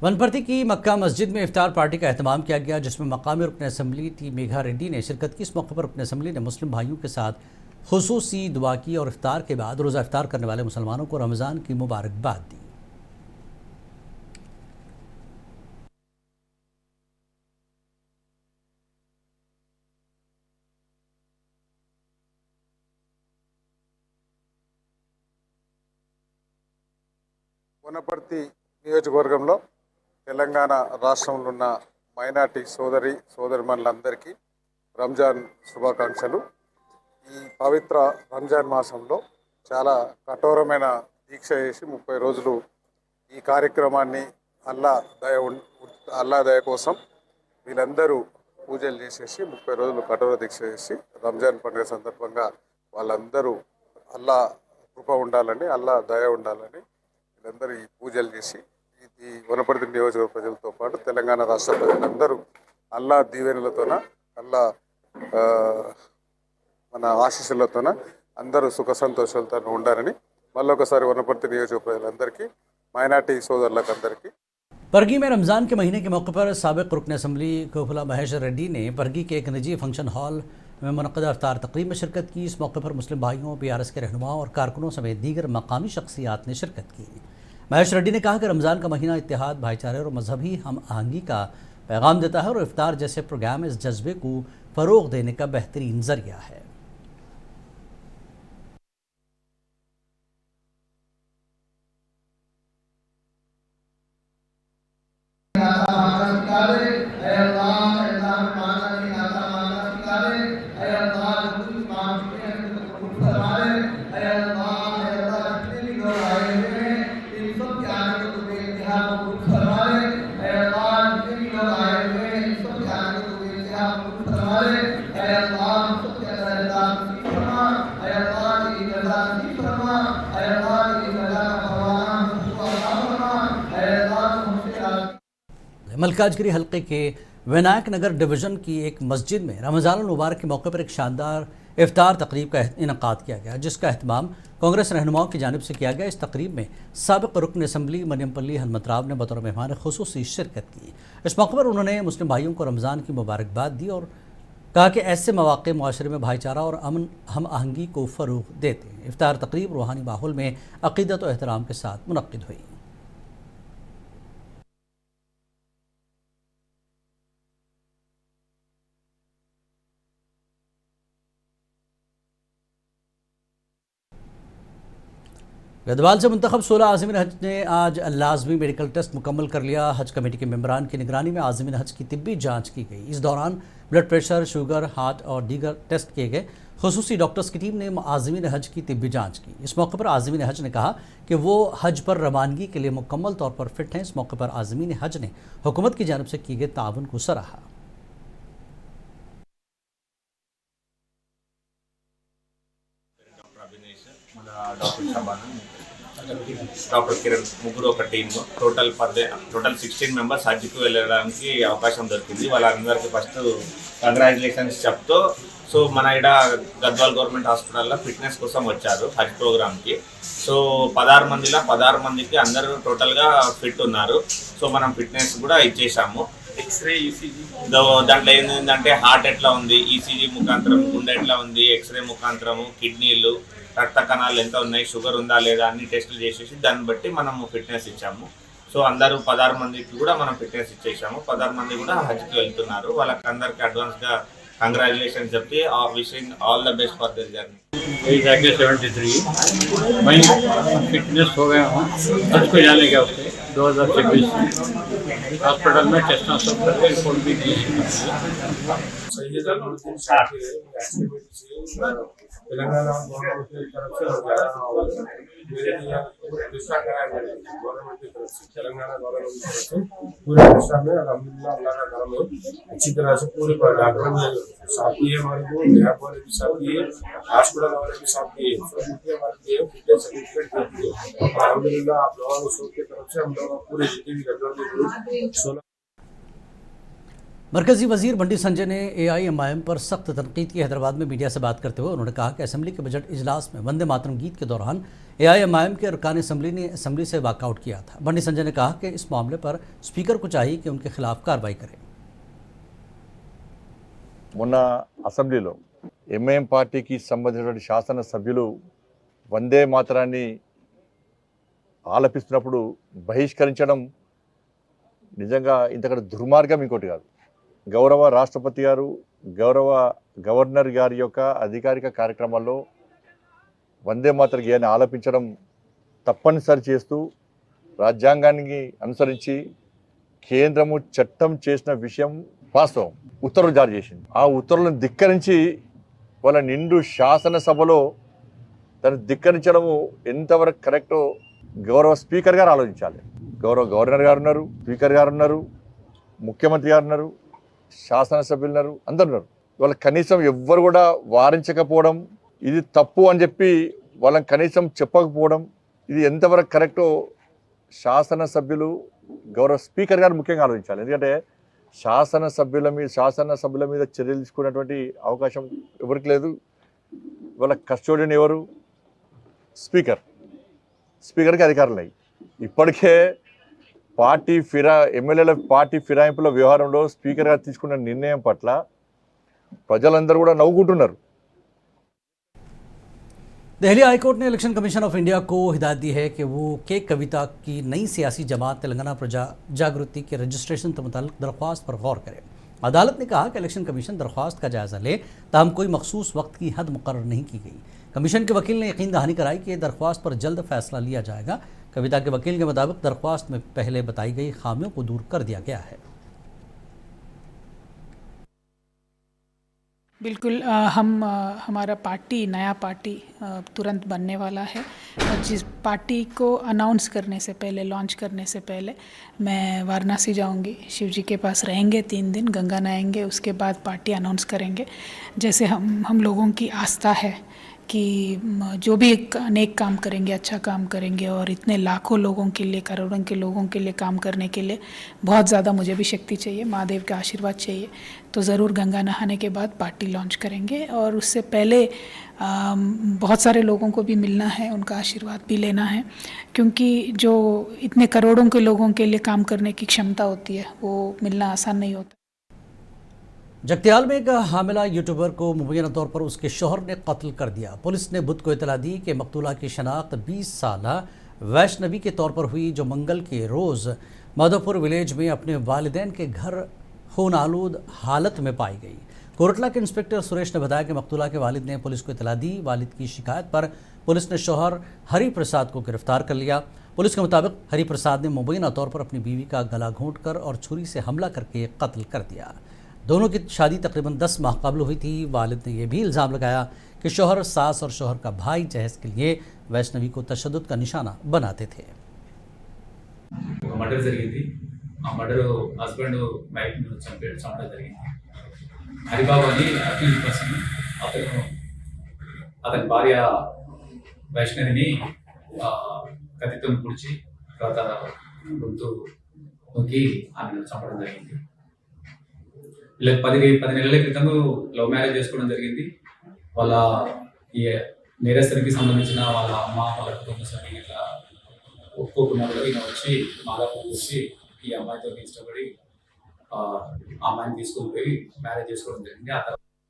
वनपर्ती की मक्का मस्जिद में इफ्तार पार्टी का एहतमाम किया गया, जिसमें मकामी रुकन असम्बली टी मेघा रेड्डी ने शिरकत की। इस मौके पर रुकन असम्बली ने मुस्लिम भाइयों के साथ खुसूसी दुआ की और इफ्तार के बाद रोज़ा इफ्तार करने वाले मुसलमानों को रमज़ान की मुबारकबाद दी। వనపర్తి నియోజకవర్గంలో తెలంగాణ రాష్ట్రంలో ఉన్న మైనార్టీ సోదరిమణులందరికీ రంజాన్ శుభాకాంక్షలు। ఈ పవిత్ర రంజాన్ మాసంలో చాలా కఠోరమైన దీక్ష చేసి 30 రోజులు ఈ కార్యక్రమాన్ని అల్లా దయ కోసం వీళ్ళందరూ పూజలు చేసేసి 30 రోజులు కఠోర దీక్ష చేసి రంజాన్ పండుగ సందర్భంగా వాళ్ళందరూ అల్లా కృప ఉండాలని, అల్లా దయ ఉండాలని వీళ్ళందరూ ఈ పూజలు చేసి ఈ వనపర్తి నియోజకవర్గ ప్రజలతో పాటు తెలంగాణ రాష్ట్ర ప్రజలందరూ అల్లా దీవెనలతోన, అల్లా మన ఆశీస్సులతోన అందరూ సుఖ సంతోషాలతో ఉండాలని మళ్ళొకసారి వనపర్తి నియోజకవర్గ ప్రజలందరికీ, మైనార్టీ सोदरुలకు అందరికీ। बरगी में रमज़ान के महीने के मौके पर साबिक़ रुकन असम्बली कोफला महेश रेड्डी ने बरगी के एक निजी फंक्शन हॉल में मुनक़्क़दा इफ्तार तक़रीब में शिरकत की। इस मौके पर मुस्लिम भाइयों, PRS के रहनुमाओं और कारकुनों समेत दीगर मकामी शख्सियात ने शिरकत की। महेश रेड्डी ने कहा कि रमज़ान का महीना इत्तेहाद, भाईचारे और मजहबी हम आहंगी का पैगाम देता है और इफ्तार जैसे प्रोग्राम इस जज्बे को फ़रोग़ देने का बेहतरीन ज़रिया है। मलकाजगिरी हल्के के विनायक नगर डिवीज़न की एक मस्जिद में रमज़ान मुबारक के मौके पर एक शानदार इफ्तार तकरीब का इनकाद किया गया, जिसका अहतमाम कांग्रेस रहनुमाओं की जानिब से किया गया। इस तकरीब में साबिक़ रुकन असम्बली मरियमपल्ली हनुमतराव ने बतौर मेहमान खुसूसी शिरकत की। इस मौके पर उन्होंने मुस्लिम भाइयों को रमज़ान की मुबारकबाद दी और कहा कि ऐसे मौक़े मुआशरे में भाईचारा और अमन हम आहंगी को फ़रोग़ देते हैं। इफ्तार तकरीब रूहानी माहौल में अक़ीदत और एहतराम के साथ मुनक़्क़िद हुई। गदवाल से मुंतखब 16 आज़मीन हज ने आज लाजमी मेडिकल टेस्ट मुकम्मल कर लिया। हज कमेटी के मेंबरान की निगरानी में आज़मीन हज की तिब्बी जांच की गई। इस दौरान ब्लड प्रेशर, शुगर, हार्ट और दीगर टेस्ट किए गए। खुसूसी डॉक्टर्स की टीम ने आज़मीन हज की तिब्बी जांच की। इस मौके पर आज़मीन हज ने कहा कि वो हज पर रवानगी के लिए मुकम्मल तौर पर फिट हैं। इस मौके पर आज़मीन हज ने हुकूमत की जानिब से किए गए ताउन को सराहा। డాక్టర్ కిరణ్ ముగ్గురు ఒక టీమ్ టోటల్ 16 మెంబర్స్ హజ్కి వెళ్ళడానికి అవకాశం దొరికింది। వాళ్ళందరికీ ఫస్ట్ కంగ్రాచులేషన్స్ చెప్తూ సో మన ఇక్కడ గద్వాల్ గవర్నమెంట్ హాస్పిటల్లో ఫిట్నెస్ కోసం వచ్చారు హజ్ ప్రోగ్రామ్కి। సో 16 మందికి అందరూ టోటల్గా ఫిట్ ఉన్నారు। సో మనం ఫిట్నెస్ కూడా ఇచ్చేసాము। ఎక్స్రే, ఈసీజీ దాంట్లో ఏంటంటే హార్ట్ ఎట్లా ఉంది, ఈసీజీ ముఖాంతరం గుండె ఎట్లా ఉంది, ఎక్స్రే ముఖాంతరము కిడ్నీలు, రక్త కణాలు ఎంత ఉన్నాయి, షుగర్ ఉందా లేదా అన్ని టెస్టులు చేసేసి దాన్ని బట్టి మనం ఫిట్నెస్ ఇచ్చాము। సో అందరూ 16 మందికి కూడా మనం ఫిట్నెస్ ఇచ్చేసాము। 16 మంది కూడా హజ్కి వెళ్తున్నారు। వాళ్ళకి అందరికీ అడ్వాన్స్గా కంగ్రాచులేషన్స్ చెప్పి wishing all the best for this journey. 73 मैं फिटनेस हो गया हूँ हज को जाने के वक्त 2026 हॉस्पिटल में टेस्ट सब करके रिपोर्ट भी दी। तेलंगाना गवर्नमेंट की तरफ से गवर्नमेंट की तरफ से तेलंगाना गवर्नमेंट की तरफ से पूरे हिस्सा में अल्हम्दुलिल्लाह अल्लाह का करम है। अच्छी तरह से पूरे डॉक्टर ने साथ दिए, हमारे को लैब वाले भी साथ दिए, हॉस्पिटल वाले भी साथ दिए, हमारे दिए फिटनेस सर्टिफिकेट दिए। अल्हम्दुलिल्लाह आप लोगों की तरफ से हम लोग पूरे जितने भी गद्वाल के ग्रुप 16 मरकजी वजीर बंडी संजय ने AIMIM पर सख्त तनकीद की। हैदराबाद में मीडिया से बात करते हुए उन्होंने कहा कि असेंबली के बजट इजलास में वंदे मातरम गीत के दौरान AIMIM के अरकान असेंबली ने असेंबली से वॉकआउट किया था। बंडी संजय ने कहा कि इस मामले पर स्पीकर को चाहिए कि उनके खिलाफ कार्रवाई करें। మొన్న అసెంబ్లీలో ఎంఐఎం పార్టీకి సంబంధించినటువంటి శాసన సభ్యులు వందే మాతరాన్ని ఆలపిస్తున్నప్పుడు బహిష్కరించడం నిజంగా ఇంతకంటే దుర్మార్గం ఇంకోటి కాదు. గౌరవ రాష్ట్రపతి గారు, గౌరవ గవర్నర్ గారి యొక్క అధికారిక కార్యక్రమాల్లో వందే మాతర గేయాన్ని ఆలపించడం తప్పనిసరి చేస్తూ రాజ్యాంగాన్ని అనుసరించి కేంద్రము చట్టం చేసిన విషయం వాస్తవం. ఉత్తర్వులు జారీ చేసింది. ఆ ఉత్తర్వులను ధిక్కరించి వాళ్ళ నిండు శాసనసభలో దాన్ని ధిక్కరించడము ఎంతవరకు కరెక్టో గౌరవ స్పీకర్ గారు ఆలోచించాలి. గౌరవ గవర్నర్ గారు ఉన్నారు, స్పీకర్ గారు ఉన్నారు, ముఖ్యమంత్రి గారు ఉన్నారు, శాసనసభ్యులు ఉన్నారు, అందరు ఉన్నారు. వాళ్ళ కనీసం ఎవ్వరు కూడా వారించకపోవడం, ఇది తప్పు అని చెప్పి వాళ్ళని కనీసం చెప్పకపోవడం, ఇది ఎంతవరకు కరెక్టో శాసనసభ్యులు గౌరవ స్పీకర్ గారు ముఖ్యంగా ఆలోచించాలి. ఎందుకంటే శాసనసభ్యుల మీద చర్యలు తీసుకునేటువంటి అవకాశం ఎవరికి లేదు. వాళ్ళ కస్టోడియన్ ఎవరు? స్పీకర్కి అధికారులు ఉన్నాయి. ఇప్పటికే ఎమ్మెల్యేల పార్టీ ఫిరాయింపుల వ్యవహారంలో స్పీకర్ గారు తీసుకున్న నిర్ణయం పట్ల ప్రజలందరూ కూడా నవ్వుకుంటున్నారు. दिल्ली हाईकोर्ट ने इलेक्शन कमीशन ऑफ इंडिया को हिदायत दी है कि वो के कविता की नई सियासी जमात तेलंगाना प्रजा जागृति के रजिस्ट्रेशन के मुताल्लिक दरख्वास्त पर गौर करे। अदालत ने कहा कि इलेक्शन कमीशन दरख्वास्त का जायज़ा ले, ताहम कोई मखसूस वक्त की हद मुकर्रर नहीं की गई। कमीशन के वकील ने यकीन दहानी कराई कि दरख्वास्त पर जल्द फैसला लिया जाएगा। कविता के वकील के मुताबिक दरख्वास्त में पहले बताई गई खामियों को दूर कर दिया गया है। बिल्कुल हमारा नया पार्टी तुरंत बनने वाला है। और जिस पार्टी को अनाउंस करने से पहले, लॉन्च करने से पहले मैं वाराणसी जाऊंगी, शिव जी के पास रहेंगे 3 दिन, गंगा नहाएंगे, उसके बाद पार्टी अनाउंस करेंगे। जैसे हम लोगों की आस्था है कि जो भी अनेक काम करेंगे, अच्छा काम करेंगे, और इतने लाखों लोगों के लिए, करोड़ों के लोगों के लिए काम करने के लिए बहुत ज़्यादा मुझे भी शक्ति चाहिए, महादेव का आशीर्वाद चाहिए। तो ज़रूर गंगा नहाने के बाद पार्टी लॉन्च करेंगे। और उससे पहले बहुत सारे लोगों को भी मिलना है, उनका आशीर्वाद भी लेना है, क्योंकि जो इतने करोड़ों के लोगों के लिए काम करने की क्षमता होती है, वो मिलना आसान नहीं होता। जगत्याल में एक हामिला यूट्यूबर को मुबैना तौर पर उसके शौहर ने कत्ल कर दिया। पुलिस ने बुध को इतला दी कि मकतूला की शनाख्त 20 साल वैष्णवी के तौर पर हुई, जो मंगल के रोज़ माधोपुर विलेज में अपने वालिदैन के घर खून आलूद हालत में पाई गई। कोरटला के इंस्पेक्टर सुरेश ने बताया कि मकतूला के वालिद ने पुलिस को इतला दी। वालिद की शिकायत पर पुलिस ने शौहर हरि प्रसाद को गिरफ्तार कर लिया। पुलिस के मुताबिक हरि प्रसाद ने मुबैना तौर पर अपनी बीवी का गला घोंटकर और छुरी से हमला करके कत्ल कर दिया। दोनों की शादी तकरीबन 10 माह कबल हुई थी। वालिद ने यह भी इल्ज़ाम लगाया कि शौहर, सास और शौहर का भाई जहेज़ के लिए वैष्णवी को तशद्दुद का निशाना बनाते थे। मर्डर జరిగింది। ఆ మర్డర్ హస్బెండ్ వైఫ్ ని చంపడం జరిగింది। హరిబాబు అని అక్యూజ్డ్ పర్సన్, అతని భార్య వైష్ణవిని కత్తితో పొడిచి తర్వాత గొంతు నొక్కి ఆమెను చంపడం జరిగింది। వీళ్ళకి 10 నెలల క్రితం లవ్ మ్యారేజ్ చేసుకోవడం జరిగింది। వాళ్ళ ఈ నేరస్తునికి సంబంధించిన వాళ్ళ అమ్మ, వాళ్ళ కుటుంబ సభ్యులు ఇట్లా ఒప్పుకోకుండా కూడా ఈయన వచ్చి మాదాపూర్ వచ్చి ఈ అమ్మాయితో ఇష్టపడి ఆ అమ్మాయిని తీసుకొని పోయి మ్యారేజ్ చేసుకోవడం జరిగింది। ఆ